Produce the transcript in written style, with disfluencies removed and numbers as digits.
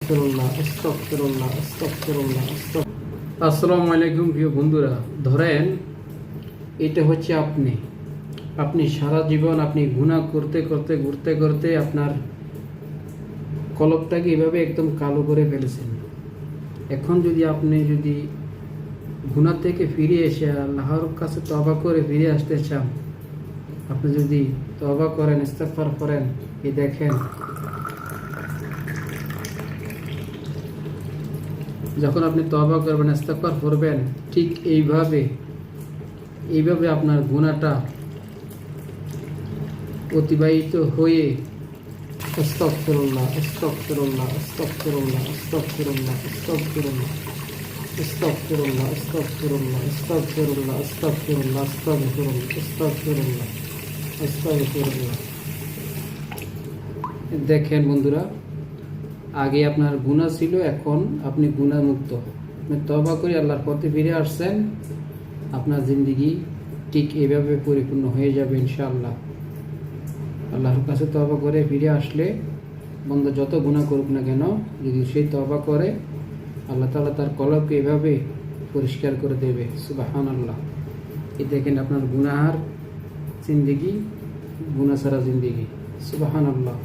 আস্তাগফিরুল্লাহ, আস্তাগফিরুল্লাহ, আস্তাগফিরুল্লাহ, আসসালামু আলাইকুম প্রিয় বন্ধুরা। ধরেন এটা হচ্ছে আপনি সারা জীবন আপনি গুনাহ করতে করতে ঘুরতে ঘুরতে আপনার কলবটাকে এভাবে একদম কালো করে ফেলেছেন। এখন আপনি গুনাহ থেকে ফিরে এসে আল্লাহর কাছে তওবা করে ফিরে আসতে চান, আপনি যদি তওবা করেন, ইস্তেগফার করেন, এই দেখেন যখন আপনি তওবা করবেন, ইস্তেগফার করবেন, ঠিক এইভাবে আপনার গুনাহটা অতিবাহিত হয়ে আস্তাগফিরুল্লাহ, আস্তাগফিরুল্লাহ, আস্তাগফিরুল্লাহ, আস্তাগফিরুল্লাহ, আস্তাগফিরুল্লাহ, আস্তাগফিরুল্লাহ, আস্তাগফিরুল্লাহ, আস্তাগফিরুল্লাহ, আস্তাগফিরুল্লাহ, আস্তাগফিরুল্লাহ, আস্তাগফিরুল্লাহ। দেখেন বন্ধুরা, আগে আপনার গুনাহ ছিল, এখন আপনি গুনাহ মুক্ত। আপনি তওবা করে আল্লাহর পথে ফিরে আসছেন, আপনার জিন্দেগি ঠিক এইভাবে পরিপূর্ণ হয়ে যাবে ইনশাআল্লাহ। আল্লাহর কাছে তওবা করে ফিরে আসলে বন্ধু যত গুনাহ করুক না কেন, যদি সেই তওবা করে, আল্লাহ তাআলা তার কলবকে এভাবে পরিষ্কার করে দেবে। সুবহানাল্লাহ। এই দেখেন আপনার গুনাহার জিন্দেগি, গুনাহ ছাড়া জিন্দেগি। সুবহানাল্লাহ।